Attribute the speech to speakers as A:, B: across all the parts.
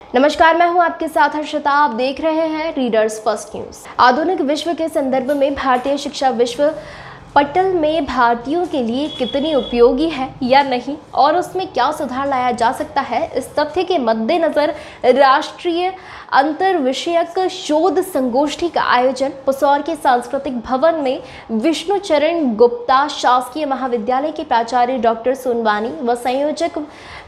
A: नमस्कार, मैं हूं आपके साथ हर्षिता। आप देख रहे हैं रीडर्स फर्स्ट न्यूज। आधुनिक विश्व के संदर्भ में भारतीय शिक्षा विश्व पटल में भारतीयों के लिए कितनी उपयोगी है या नहीं और उसमें क्या सुधार लाया जा सकता है, इस तथ्य के मद्देनजर राष्ट्रीय अंतर विषयक शोध संगोष्ठी का आयोजन पुसौर के सांस्कृतिक भवन में विष्णु चरण गुप्ता शासकीय महाविद्यालय के प्राचार्य डॉक्टर सोनवानी व संयोजक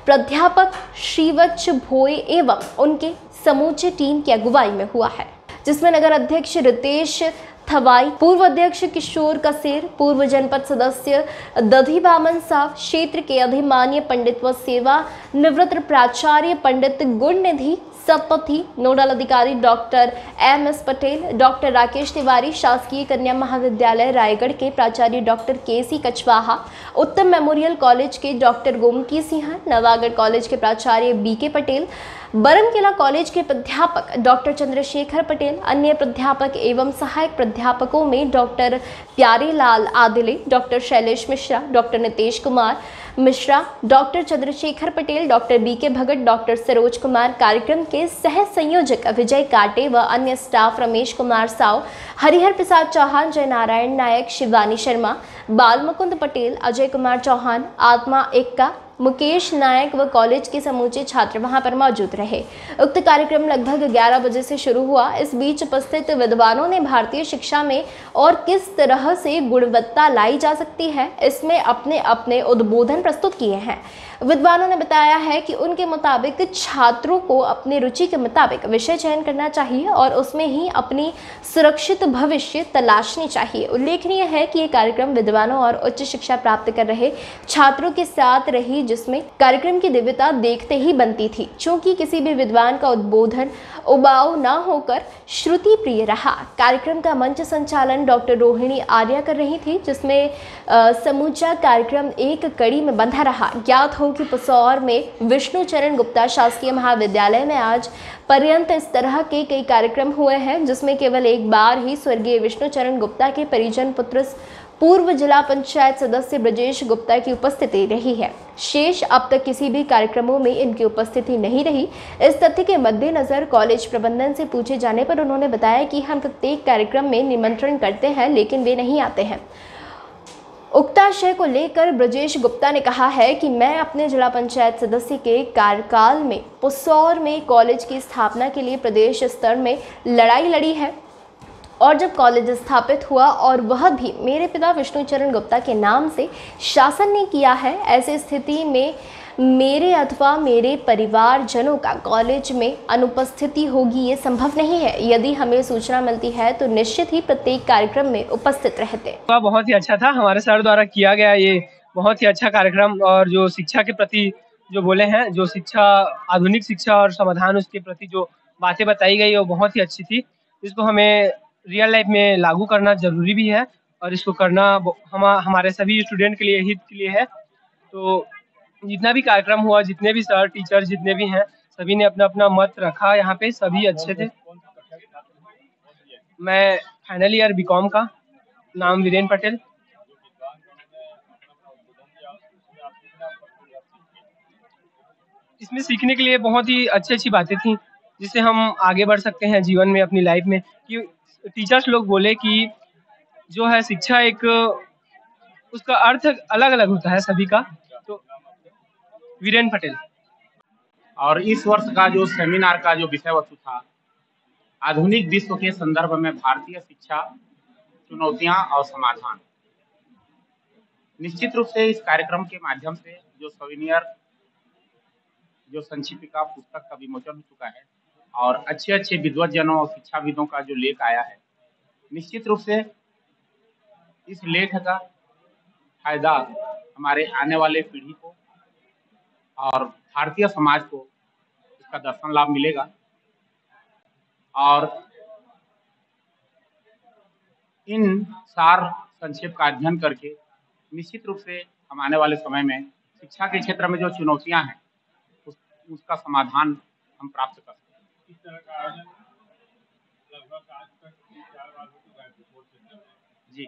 A: प्राध्यापक श्रीवत्स भोई एवं उनके समूचे टीम की अगुवाई में हुआ है, जिसमें नगर अध्यक्ष रितेश थवाई, पूर्व अध्यक्ष किशोर कसेर, पूर्व जनपद सदस्य दधी बामन साहब, क्षेत्र के अधिमान्य पंडित व सेवा निवृत्त प्राचार्य पंडित गुणनिधि सतपथी, नोडल अधिकारी doctor MS. Patel, doctor Rakesh Tiwari, शासकीय कन्या महाविद्यालय रायगढ़ के प्राचार्य doctor K C. Kachhwaha, Uttam memorial college के डॉक्टर गोमती सिंह, नवागढ़ कॉलेज के प्राचार्य बी.के. पटेल, बरमकेला कॉलेज के प्राध्यापक डॉक्टर चंद्रशेखर पटेल, अन्य प्राध्यापक एवं सहायक प्राध्यापकों में doctor Pyarelal Adile, doctor Shailesh Mishra, doctor Nitesh Kumar Mishra, doctor Chandrashekhar Patel, doctor B K. Bhagat, doctor Saroj Kumar, कार्यक्रम के सह संयोजक विजय काटे व अन्य स्टाफ रमेश कुमार साव, हरिहर प्रसाद चौहान, जय नारायण नायक, शिवानी शर्मा, बाल मुकुंद पटेल, अजय कुमार चौहान, आत्मा एक्का, मुकेश नायक व कॉलेज के समूचे छात्र वहां पर मौजूद रहे। उक्त कार्यक्रम लगभग 11 बजे से शुरू हुआ। इस बीच उपस्थित विद्वानों ने भारतीय शिक्षा में और किस तरह से गुणवत्ता लाई जा सकती है, इसमें अपने अपने उद्बोधन प्रस्तुत किए हैं। विद्वानों ने बताया है कि उनके मुताबिक छात्रों को अपनी रुचि के मुताबिक विषय चयन करना चाहिए और उसमें ही अपनी सुरक्षित भविष्य तलाशनी चाहिए। उल्लेखनीय है कि ये कार्यक्रम विद्वानों और उच्च शिक्षा प्राप्त कर रहे छात्रों के साथ रही, जिसमें कार्यक्रम की दिव्यता देखते ही बनती थी, चूंकि किसी भी विद्वान का उद्बोधन उबाऊ न होकर श्रुति प्रिय रहा। कार्यक्रम का मंच संचालन डॉक्टर रोहिणी आर्या कर रही थी, जिसमें समूचा कार्यक्रम एक कड़ी में बंधा रहा। ज्ञात हो कि पुसौर में विष्णु चरण गुप्ता शासकीय महाविद्यालय में आज पर्यंत इस तरह के कई कार्यक्रम हुए हैं, जिसमें केवल एक बार ही स्वर्गीय विष्णु चरण गुप्ता के परिजन पुत्र पूर्व जिला पंचायत सदस्य ब्रजेश गुप्ता की उपस्थिति रही है। शेष अब तक किसी भी कार्यक्रमों में इनकी उपस्थिति नहीं रही। इस तथ्य के मद्देनजर कॉलेज प्रबंधन से पूछे जाने पर उन्होंने बताया कि हम प्रत्येक कार्यक्रम में निमंत्रण करते हैं, लेकिन वे नहीं आते हैं। उक्ताशय को लेकर ब्रजेश गुप्ता ने कहा है कि मैं अपने जिला पंचायत सदस्य के कार्यकाल में पुसौर में कॉलेज की स्थापना के लिए प्रदेश स्तर में लड़ाई लड़ी है और जब कॉलेज स्थापित हुआ और वह भी मेरे पिता विष्णु चरण गुप्ता के नाम से शासन ने किया है, ऐसी स्थिति में मेरे अथवा मेरे परिवारजनों का कॉलेज में अनुपस्थिति होगी ये संभव नहीं है। यदि हमें सूचना मिलती है तो निश्चित ही प्रत्येक कार्यक्रम में उपस्थित रहते।
B: बहुत ही अच्छा था, हमारे सर द्वारा किया गया ये बहुत ही अच्छा कार्यक्रम, और जो शिक्षा के प्रति जो बोले हैं, जो शिक्षा आधुनिक शिक्षा और समाधान उसके प्रति जो बातें बताई गई वो बहुत ही अच्छी थी। इसको हमें रियल लाइफ में लागू करना जरूरी भी है और इसको करना हमारे सभी स्टूडेंट के लिए हित के लिए है। तो जितना भी कार्यक्रम हुआ, जितने भी सर टीचर जितने भी हैं, सभी ने अपना अपना मत रखा। यहाँ पे सभी अच्छे थे। मैं फाइनल ईयर बीकॉम का, नाम वीरेन पटेल। इसमें सीखने के लिए बहुत ही अच्छी अच्छी बातें थी, जिससे हम आगे बढ़ सकते हैं जीवन में, अपनी लाइफ में। कि टीचर्स लोग बोले कि जो है शिक्षा एक, उसका अर्थ अलग अलग होता है सभी का। तो वीरेन पटेल।
C: और इस वर्ष का जो सेमिनार का जो विषय वस्तु था, आधुनिक विश्व के संदर्भ में भारतीय शिक्षा, चुनौतियां और समाधान। निश्चित रूप से इस कार्यक्रम के माध्यम से जो सविनियर, जो संक्षिप्तिका पुस्तक का विमोचन हो चुका है और अच्छे अच्छे विद्वज्जनों और शिक्षाविदों का जो लेख आया है, निश्चित रूप से इस लेख का फायदा हमारे आने वाले पीढ़ी को और भारतीय समाज को इसका दर्शन लाभ मिलेगा। और इन सार संक्षेप का अध्ययन करके निश्चित रूप से हम आने वाले समय में शिक्षा के क्षेत्र में जो चुनौतियां हैं उसका समाधान हम प्राप्त कर सकते हैं। जी,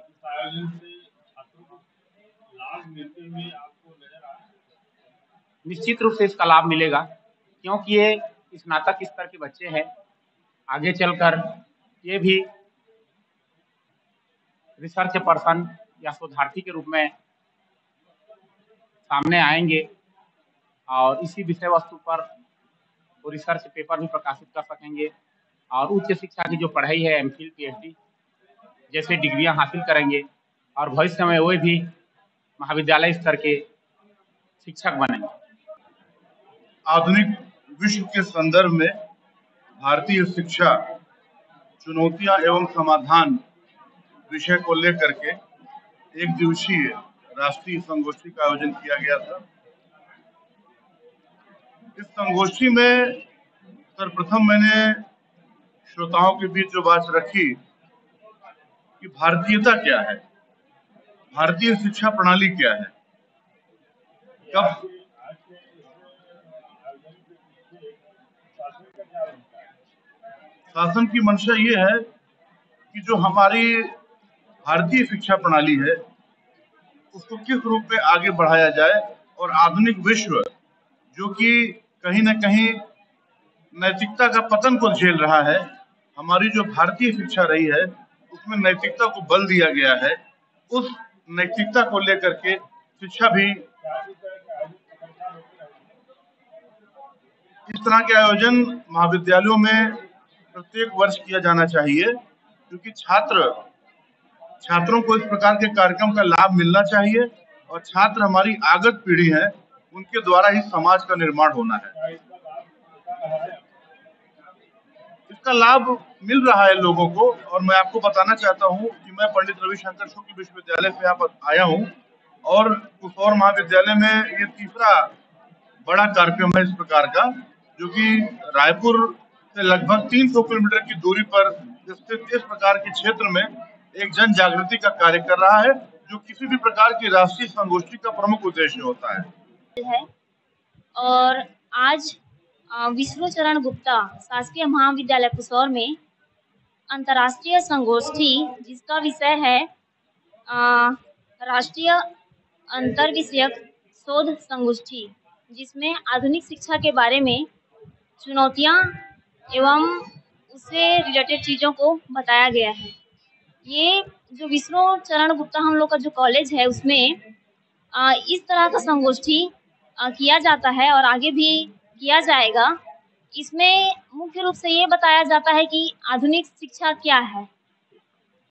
C: निश्चित रूप से इसका लाभ मिलेगा, क्योंकि ये स्नातक स्तर के बच्चे हैं, आगे चलकर ये भी रिसर्च पर्सन या शोधार्थी के रूप में सामने आएंगे और इसी विषय वस्तु पर वो रिसर्च पेपर भी प्रकाशित कर सकेंगे और उच्च शिक्षा की जो पढ़ाई है एमफिल पीएचडी जैसे डिग्रियां हासिल करेंगे और भविष्य में वो भी महाविद्यालय स्तर के शिक्षक बनेंगे।
D: आधुनिक विश्व के संदर्भ में भारतीय शिक्षा चुनौतियां एवं समाधान विषय को लेकर के एक दिवसीय राष्ट्रीय संगोष्ठी का आयोजन किया गया था। इस संगोष्ठी में सर्वप्रथम मैंने श्रोताओं के बीच जो बात रखी कि भारतीयता क्या है, भारतीय शिक्षा प्रणाली क्या है, कब शासन की मंशा ये है कि जो हमारी भारतीय शिक्षा प्रणाली है उसको किस रूप में आगे बढ़ाया जाए और आधुनिक विश्व जो कि कहीं न कहीं नैतिकता का पतन को झेल रहा है, हमारी जो भारतीय शिक्षा रही है उसमें नैतिकता को बल दिया गया है। उस नैतिकता को लेकर के शिक्षा भी इस तरह के आयोजन महाविद्यालयों में प्रत्येक वर्ष किया जाना चाहिए, क्योंकि छात्रों को इस प्रकार के कार्यक्रम का लाभ मिलना चाहिए और छात्र हमारी आगत पीढ़ी है, उनके द्वारा ही समाज का निर्माण होना है। इसका लाभ मिल रहा है लोगों को और मैं आपको बताना चाहता हूं कि मैं पंडित रविशंकर शुक्ल विश्वविद्यालय से यहाँ पर आया हूं और कुशौर महाविद्यालय में ये तीसरा बड़ा कार्यक्रम है इस प्रकार का, जो कि रायपुर से लगभग 300 किलोमीटर की दूरी पर स्थित इस प्रकार के क्षेत्र में एक जन जागृति का कार्य कर रहा है, जो किसी भी प्रकार की राष्ट्रीय संगोष्ठी का प्रमुख उद्देश्य होता है।
E: और आज विष्णुचरण गुप्ता शासकीय महाविद्यालय कुशौर में अंतर्राष्ट्रीय संगोष्ठी जिसका विषय है राष्ट्रीय अंतर विषयक शोध संगोष्ठी, जिसमें आधुनिक शिक्षा के बारे में चुनौतियां एवं उससे रिलेटेड चीज़ों को बताया गया है। ये जो विष्णुचरण गुप्ता हम लोग का जो कॉलेज है उसमें इस तरह का संगोष्ठी किया जाता है और आगे भी किया जाएगा। इसमें मुख्य रूप से ये बताया जाता है कि आधुनिक शिक्षा क्या है,